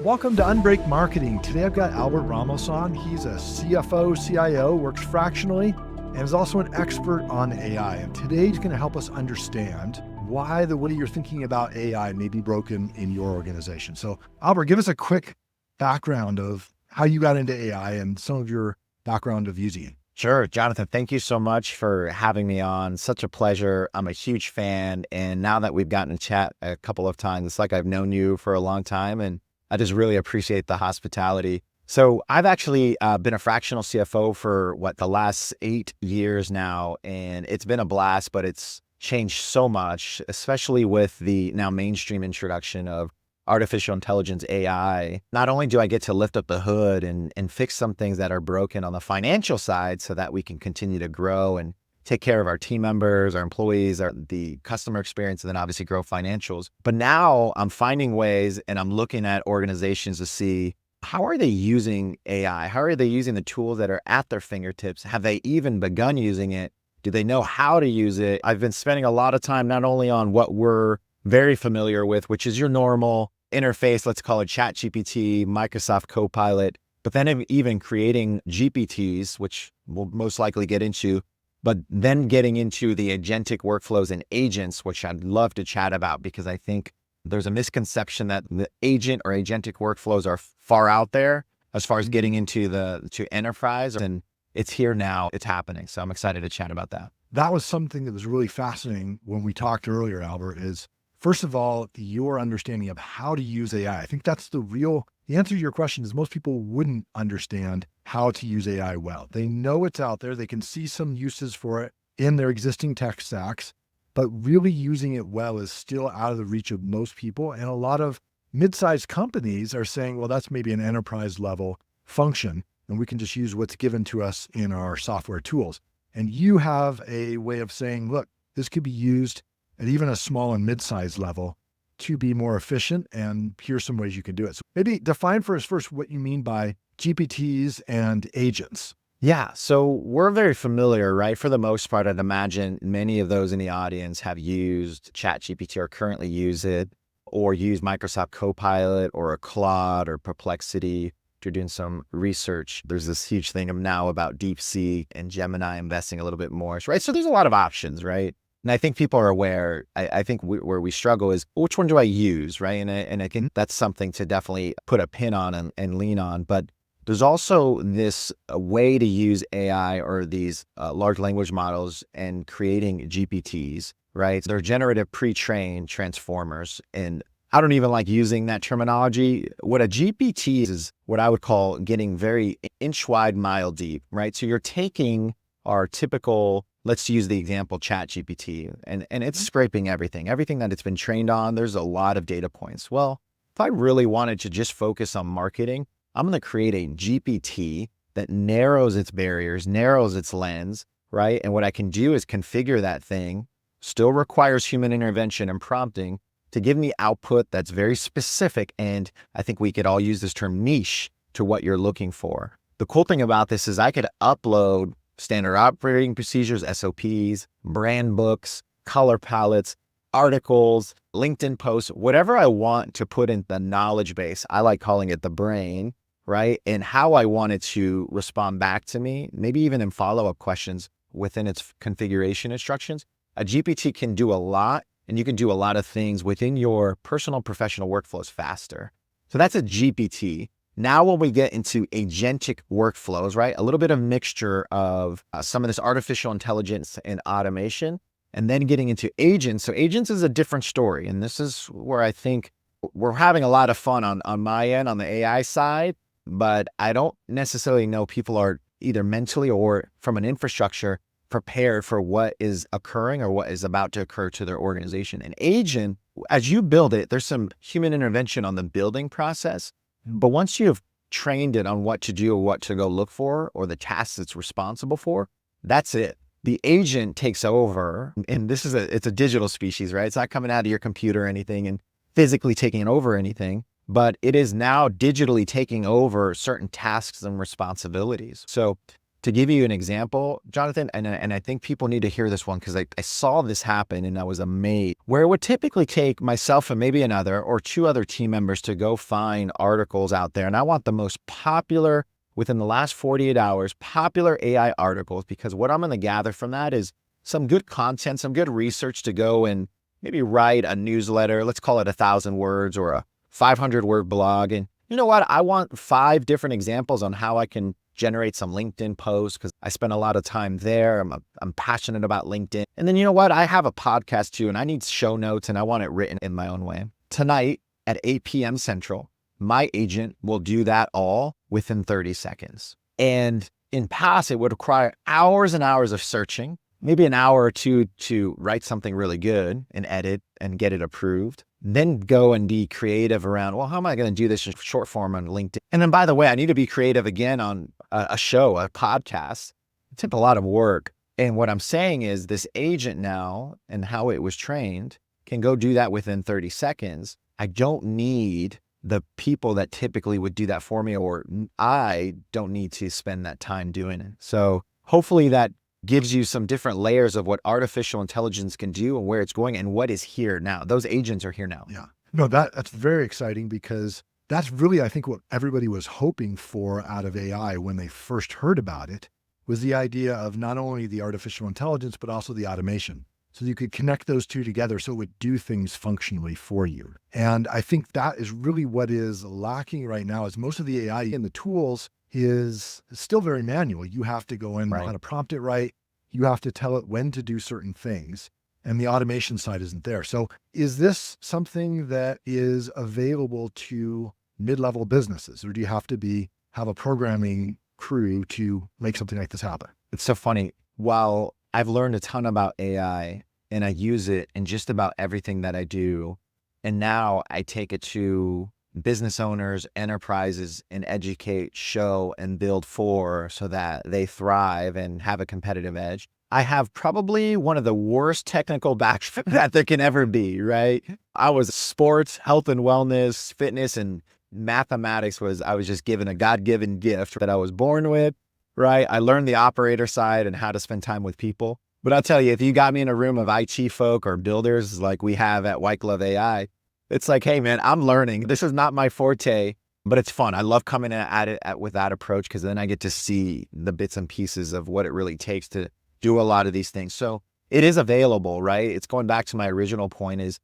Welcome to Unbreak Marketing. Today I've got Albert Ramos on. He's a CFO, CIO, works fractionally, and is also an expert on AI. And today he's going to help us understand why the way you're thinking about AI may be broken in your organization. So Albert, give us a quick background of how you got into AI and some of your background of using it. Sure. Jonathan, thank you so much for having me on. Such a pleasure. I'm a huge fan. And now that we've gotten to chat a couple of times, it's like I've known you for a long time. And I just really appreciate the hospitality. So I've actually been a fractional CFO for the last 8 years now. And it's been a blast, but it's changed so much, especially with the now mainstream introduction of artificial intelligence, AI. Not only do I get to lift up the hood and fix some things that are broken on the financial side so that we can continue to grow and take care of our team members, our employees, the customer experience, and then obviously grow financials. But now I'm finding ways and I'm looking at organizations to see how are they using AI? How are they using the tools that are at their fingertips? Have they even begun using it? Do they know how to use it? I've been spending a lot of time not only on what we're very familiar with, which is your normal interface, let's call it ChatGPT, Microsoft Copilot, but then even creating GPTs, which we'll most likely get into, but then getting into the agentic workflows and agents, which I'd love to chat about because I think there's a misconception that the agent or agentic workflows are far out there as far as getting into to enterprise, and it's here now, it's happening. So I'm excited to chat about that. That was something that was really fascinating when we talked earlier, Albert, is first of all, your understanding of how to use AI. I think that's the answer to your question is most people wouldn't understand how to use AI well. They know it's out there. They can see some uses for it in their existing tech stacks, but really using it well is still out of the reach of most people. And a lot of mid-sized companies are saying, well, that's maybe an enterprise level function, and we can just use what's given to us in our software tools. And you have a way of saying, look, this could be used at even a small and mid-sized level to be more efficient, and here's some ways you can do it. So maybe define for us first what you mean by GPTs and agents. Yeah, so we're very familiar, right? For the most part, I'd imagine many of those in the audience have used ChatGPT or currently use it, or use Microsoft Copilot or a Claude or Perplexity. If you're doing some research, there's this huge thing now about DeepSeek and Gemini investing a little bit more, right? So there's a lot of options, right? And I think people are aware. I think where we struggle is, which one do I use, right? And I think that's something to definitely put a pin on and lean on. But there's also this way to use AI or these large language models and creating GPTs, right? They're generative pre-trained transformers. And I don't even like using that terminology. What a GPT is what I would call getting very inch wide, mile deep, right? So you're taking our typical, let's use the example ChatGPT, and it's scraping everything that it's been trained on. There's a lot of data points. Well, if I really wanted to just focus on marketing, I'm going to create a GPT that narrows its barriers, narrows its lens, right? And what I can do is configure that thing, still requires human intervention and prompting to give me output that's very specific. And I think we could all use this term niche to what you're looking for. The cool thing about this is I could upload standard operating procedures, SOPs, brand books, color palettes, articles, LinkedIn posts, whatever I want to put in the knowledge base. I like calling it the brain, right? And how I want it to respond back to me, maybe even in follow-up questions within its configuration instructions. A GPT can do a lot, and you can do a lot of things within your personal professional workflows faster. So that's a GPT. Now, when we get into agentic workflows, right, a little bit of mixture of some of this artificial intelligence and automation, and then getting into agents. So agents is a different story. And this is where I think we're having a lot of fun on my end, on the AI side, but I don't necessarily know people are either mentally or from an infrastructure prepared for what is occurring or what is about to occur to their organization. An agent, as you build it, there's some human intervention on the building process. But once you've trained it on what to do or what to go look for or the tasks it's responsible for, that's it. The agent takes over, and it's a digital species, right? It's not coming out of your computer or anything and physically taking over anything, but it is now digitally taking over certain tasks and responsibilities. So To give you an example, Jonathan, and I think people need to hear this one because I saw this happen and I was amazed, where it would typically take myself and maybe another or two other team members to go find articles out there. And I want the most popular within the last 48 hours, popular AI articles, because what I'm going to gather from that is some good content, some good research to go and maybe write a newsletter. Let's call it 1,000 words or a 500-word blog. And you know what? I want 5 different examples on how I can generate some LinkedIn posts because I spend a lot of time there. I'm passionate about LinkedIn. And then you know what? I have a podcast too, and I need show notes and I want it written in my own way. Tonight at 8 p.m. Central, my agent will do that all within 30 seconds. And in past, it would require hours and hours of searching, maybe an hour or two to write something really good and edit and get it approved. Then go and be creative around, well, how am I going to do this in short form on LinkedIn? And then, by the way, I need to be creative again on a show, a podcast. It took a lot of work. And what I'm saying is this agent now and how it was trained can go do that within 30 seconds. I don't need the people that typically would do that for me, or I don't need to spend that time doing it. So hopefully that gives you some different layers of what artificial intelligence can do and where it's going and what is here now. Those agents are here now. Yeah. No, that's very exciting because that's really, I think, what everybody was hoping for out of AI when they first heard about it, was the idea of not only the artificial intelligence, but also the automation. So you could connect those two together so it would do things functionally for you. And I think that is really what is lacking right now is most of the AI in the tools is still very manual. You have to go in, know how to prompt it right. You have to tell it when to do certain things. And the automation side isn't there. So is this something that is available to mid-level businesses, or do you have to have a programming crew to make something like this happen? It's so funny. While I've learned a ton about AI and I use it in just about everything that I do, and now I take it to business owners, enterprises, and educate, show, and build for so that they thrive and have a competitive edge. I have probably one of the worst technical backgrounds that there can ever be, right? I was sports, health and wellness, fitness, and mathematics I was just given a God-given gift that I was born with, right? I learned the operator side and how to spend time with people. But I'll tell you, if you got me in a room of IT folk or builders like we have at White Glove AI, it's like, hey man, I'm learning. This is not my forte, but it's fun. I love coming at it with that approach because then I get to see the bits and pieces of what it really takes to do a lot of these things. So it is available, right? It's going back to my original point is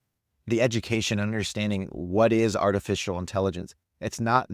the education, understanding what is artificial intelligence. It's not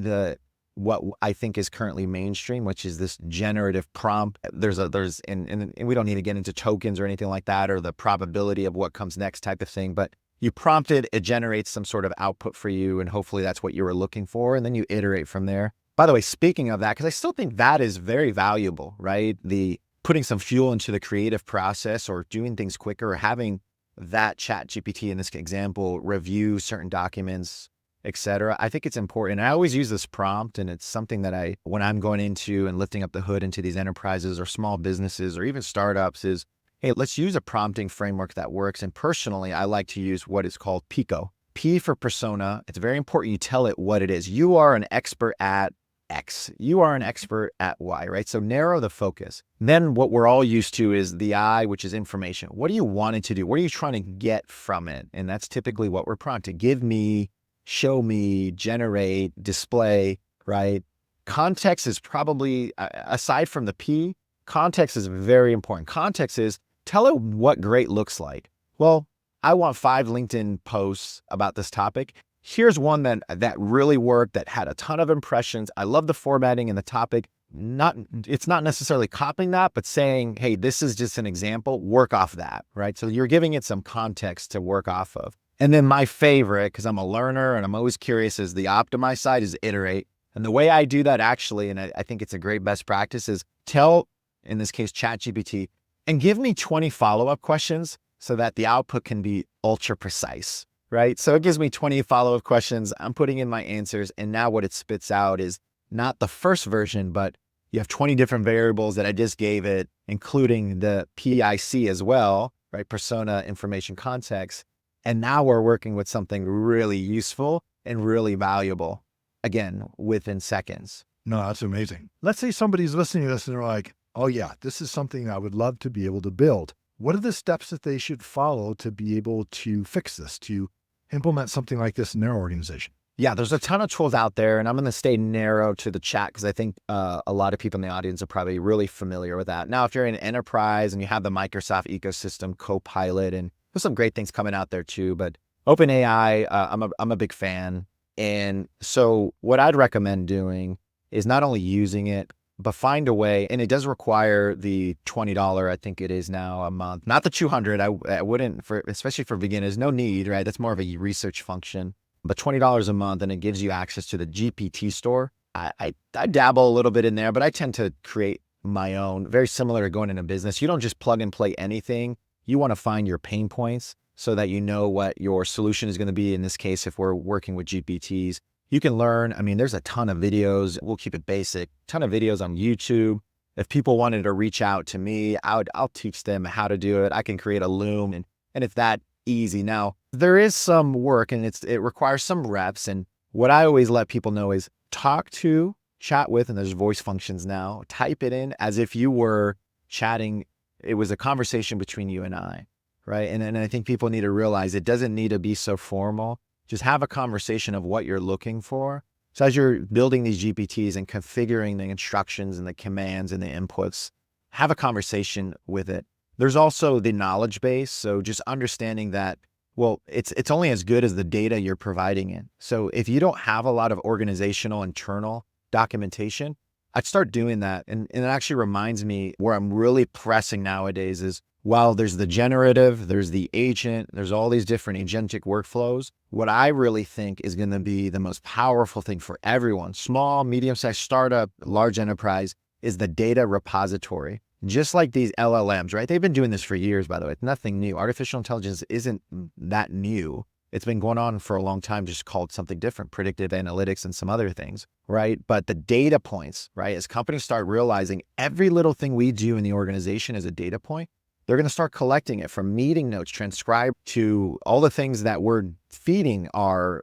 what I think is currently mainstream, which is this generative prompt. And we don't need to get into tokens or anything like that, or the probability of what comes next type of thing, but you prompt it, it generates some sort of output for you, and hopefully that's what you were looking for, and then you iterate from there. By the way, speaking of that, because I still think that is very valuable, right? The putting some fuel into the creative process or doing things quicker or having that chat GPT in this example review certain documents, etc. I think it's important. I always use this prompt, and it's something that when I'm going into and lifting up the hood into these enterprises or small businesses or even startups is, hey, let's use a prompting framework that works. And personally, I like to use what is called PICO. P for persona. It's very important you tell it what it is. You are an expert at X. You are an expert at Y, right? So narrow the focus. Then what we're all used to is the I, which is information. What do you want it to do? What are you trying to get from it? And that's typically what we're prompted. Give me, show me, generate, display, right? Context is probably, aside from the P, context is very important. Context is, tell it what great looks like. Well, I want 5 LinkedIn posts about this topic. Here's one that really worked, that had a ton of impressions. I love the formatting and the topic. It's not necessarily copying that, but saying, hey, this is just an example, work off that, right? So you're giving it some context to work off of. And then my favorite, because I'm a learner and I'm always curious, is the optimize side is iterate. And the way I do that actually, and I think it's a great best practice, is tell, in this case, ChatGPT, and give me 20 follow-up questions so that the output can be ultra precise, right? So it gives me 20 follow-up questions. I'm putting in my answers. And now what it spits out is not the first version, but you have 20 different variables that I just gave it, including the PIC as well, right? Persona, information, context. And now we're working with something really useful and really valuable, again, within seconds. No, that's amazing. Let's say somebody's listening to this and they're like, oh yeah, this is something I would love to be able to build. What are the steps that they should follow to be able to fix this, to implement something like this in their organization? Yeah, there's a ton of tools out there, and I'm going to stay narrow to the chat because I think a lot of people in the audience are probably really familiar with that. Now, if you're in enterprise and you have the Microsoft ecosystem, Copilot, and there's some great things coming out there too, but OpenAI, I'm a big fan. And so what I'd recommend doing is not only using it, but find a way, and it does require the $20, I think it is now a month, not the 200. I wouldn't, for especially for beginners, no need, right? That's more of a research function. But $20 a month, and it gives you access to the GPT store. I dabble a little bit in there, but I tend to create my own, very similar to going into business. You don't just plug and play anything. You want to find your pain points so that you know what your solution is going to be. In this case, if we're working with GPTs, you can learn. I mean, there's a ton of videos. We'll keep it basic. Ton of videos on YouTube. If people wanted to reach out to me, I'll teach them how to do it. I can create a Loom, and it's that easy. Now, there is some work, and it requires some reps. And what I always let people know is talk to, chat with, and there's voice functions now. Type it in as if you were chatting. It was a conversation between you and I, right? And I think people need to realize it doesn't need to be so formal. Just have a conversation of what you're looking for. So as you're building these GPTs and configuring the instructions and the commands and the inputs, have a conversation with it. There's also the knowledge base. So just understanding that, well, it's only as good as the data you're providing in. So if you don't have a lot of organizational internal documentation, I'd start doing that. And it actually reminds me where I'm really pressing nowadays is, while there's the generative, there's the agent, there's all these different agentic workflows. What I really think is going to be the most powerful thing for everyone, small, medium-sized startup, large enterprise, is the data repository. Just like these LLMs, right? They've been doing this for years, by the way. It's nothing new. Artificial intelligence isn't that new. It's been going on for a long time, just called something different, predictive analytics and some other things, right? But the data points, right? As companies start realizing every little thing we do in the organization is a data point, they're going to start collecting it from meeting notes, transcribe to all the things that we're feeding our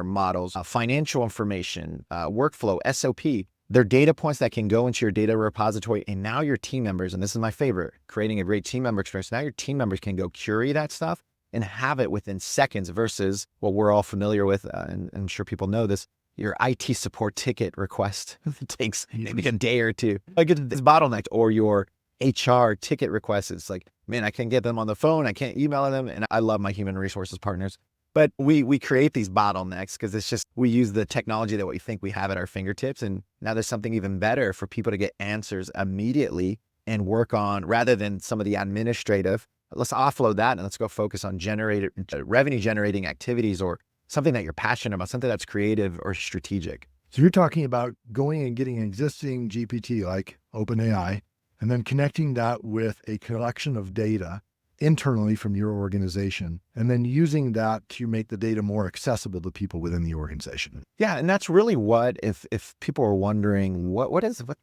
models, financial information, workflow, SOP. They're data points that can go into your data repository. And now your team members, and this is my favorite, creating a great team member experience. Now your team members can go query that stuff and have it within seconds versus what we're all familiar with. And I'm sure people know this, your IT support ticket request. It takes maybe a day or two. Like it's bottlenecked, or your HR ticket requests. It's like, man, I can't get them on the phone. I can't email them. And I love my human resources partners. But we create these bottlenecks because it's just, we use the technology that we think we have at our fingertips. And now there's something even better for people to get answers immediately and work on, rather than some of the administrative. Let's offload that and let's go focus on revenue generating activities, or something that you're passionate about, something that's creative or strategic. So you're talking about going and getting an existing GPT like OpenAI, and then connecting that with a collection of data internally from your organization, and then using that to make the data more accessible to people within the organization. Yeah, and that's really what, if people are wondering, what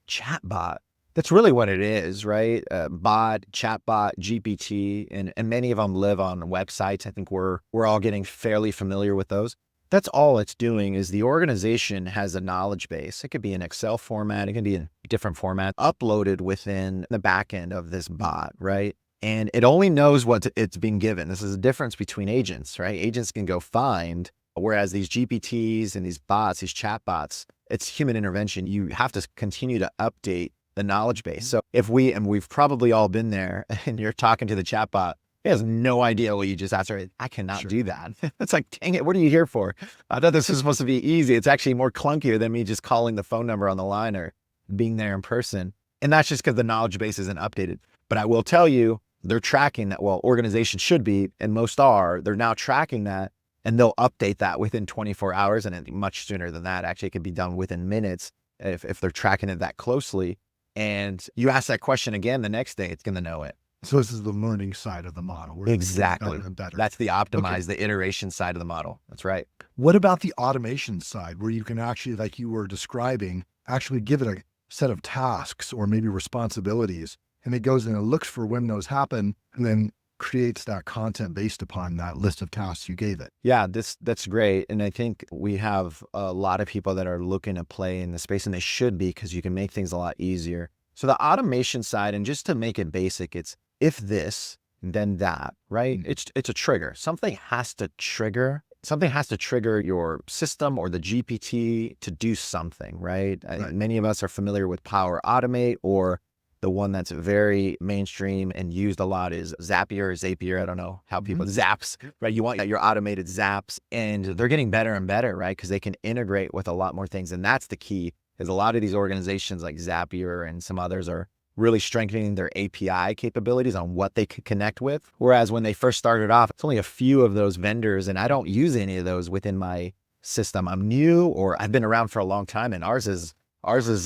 chatbot? That's really what it is, right? Bot, chatbot, GPT, and many of them live on websites. I think we're all getting fairly familiar with those. That's all it's doing. Is the organization has a knowledge base. It could be an Excel format. It can be in different formats uploaded within the back end of this bot, right? And it only knows what it's being given. This is a difference between agents, right? Agents can go find, whereas these GPTs and these bots, these chatbots, it's human intervention. You have to continue to update the knowledge base. So if we've probably all been there, and you're talking to the chatbot, it has no idea what you just asked her. I cannot do that. It's like, dang it, what are you here for? I thought this was supposed to be easy. It's actually more clunkier than me just calling the phone number on the line or being there in person. And that's just because the knowledge base isn't updated. But I will tell you, they're tracking that. Well, organizations should be, and most are. They're now tracking that, and they'll update that within 24 hours, and much sooner than that. Actually, it can be done within minutes if they're tracking it that closely. And you ask that question again the next day, it's going to know it. So this is the learning side of the model. Exactly. Better and better. That's the optimized, the iteration side of the model. That's right. What about the automation side, where you can actually, like you were describing, actually give it a set of tasks or maybe responsibilities, and it goes and it looks for when those happen and then creates that content based upon that list of tasks you gave it? Yeah, that's great. And I think we have a lot of people that are looking to play in the space, and they should be, because you can make things a lot easier. So the automation side, and just to make it basic, it's if this, then that, right? It's a trigger. Something has to trigger. Something has to trigger your system or the GPT to do something, right? Many of us are familiar with Power Automate, or the one that's very mainstream and used a lot is Zapier. I don't know how people, Zaps, right? You want your automated Zaps, and they're getting better and better, right? Because they can integrate with a lot more things. And that's the key, is a lot of these organizations like Zapier and some others are really strengthening their API capabilities on what they could connect with. Whereas when they first started off, it's only a few of those vendors, and I don't use any of those within my system. I'm new, or I've been around for a long time, and ours is,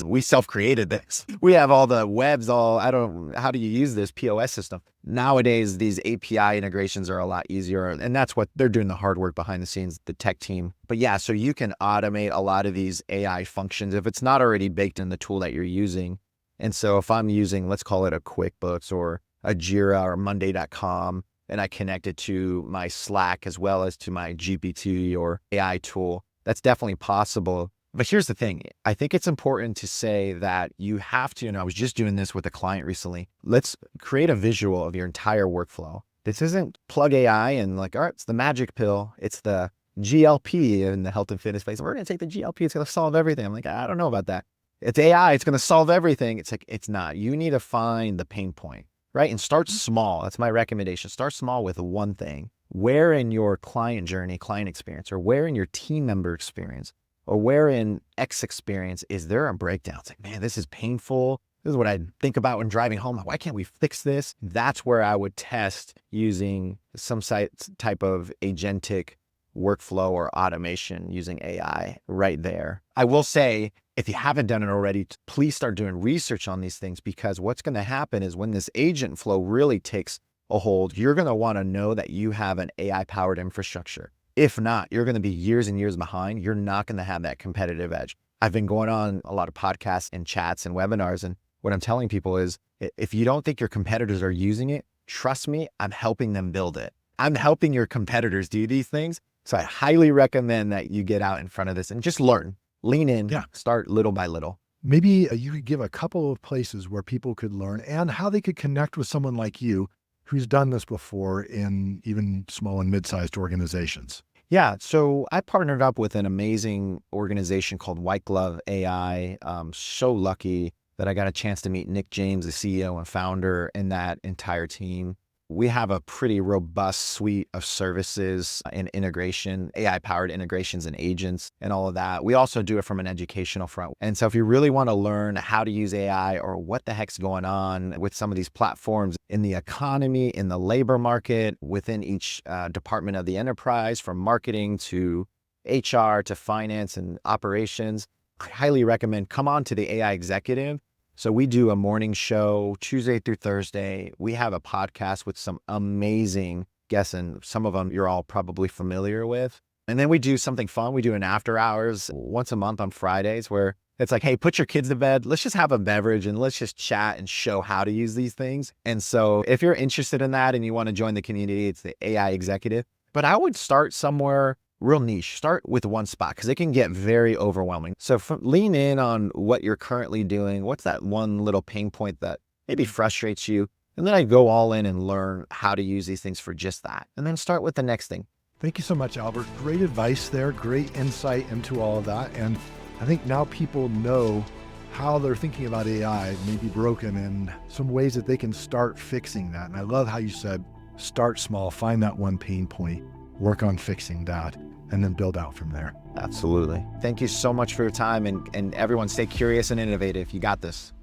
we self-created this. We have all the webs, how do you use this POS system? Nowadays, these API integrations are a lot easier, and that's what they're doing, the hard work behind the scenes, the tech team. But yeah, so you can automate a lot of these AI functions if it's not already baked in the tool that you're using. And so if I'm using, let's call it a QuickBooks or a Jira or Monday.com, and I connect it to my Slack as well as to my GPT or AI tool, that's definitely possible. But here's the thing. I think it's important to say that you have to, and I was just doing this with a client recently, let's create a visual of your entire workflow. This isn't plug AI and like, all right, it's the magic pill. It's the GLP in the health and fitness space. We're going to take the GLP. It's going to solve everything. I'm like, I don't know about that. It's AI. It's going to solve everything. It's like, it's not. You need to find the pain point, right? And start small. That's my recommendation. Start small with one thing. Where in your client journey, client experience, or where in your team member experience, or where in X experience is there a breakdown? It's like, man, this is painful. This is what I think about when driving home. Why can't we fix this? That's where I would test using some type of agentic workflow or automation using AI right there. I will say, if you haven't done it already, please start doing research on these things, because what's going to happen is when this agent flow really takes a hold, you're going to want to know that you have an AI-powered infrastructure. If not, you're going to be years and years behind. You're not going to have that competitive edge. I've been going on a lot of podcasts and chats and webinars, and what I'm telling people is, if you don't think your competitors are using it, trust me, I'm helping them build it. I'm helping your competitors do these things. So I highly recommend that you get out in front of this and just learn, lean in, start little by little. Maybe you could give a couple of places where people could learn and how they could connect with someone like you who's done this before in even small and mid-sized organizations. Yeah, so I partnered up with an amazing organization called White Glove AI. So lucky that I got a chance to meet Nick James, the CEO and founder, and that entire team. We have a pretty robust suite of services and integration, AI-powered integrations and agents and all of that. We also do it from an educational front. And so if you really want to learn how to use AI or what the heck's going on with some of these platforms in the economy, in the labor market, within each department of the enterprise, from marketing to HR to finance and operations, I highly recommend come on to the AI Executive. So we do a morning show Tuesday through Thursday. We have a podcast with some amazing guests, and some of them you're all probably familiar with. And then we do something fun. We do an after hours once a month on Fridays, where it's like, hey, put your kids to bed. Let's just have a beverage and let's just chat and show how to use these things. And so if you're interested in that and you want to join the community, it's the AI Executive. But I would start somewhere real niche. Start with one spot, because it can get very overwhelming. So lean in on what you're currently doing. What's that one little pain point that maybe frustrates you? And then I go all in and learn how to use these things for just that. And then start with the next thing. Thank you so much, Albert. Great advice there. Great insight into all of that. And I think now people know how they're thinking about AI may be broken and some ways that they can start fixing that. And I love how you said, start small, find that one pain point, work on fixing that, and then build out from there. Absolutely. Thank you so much for your time, and everyone stay curious and innovative. You got this.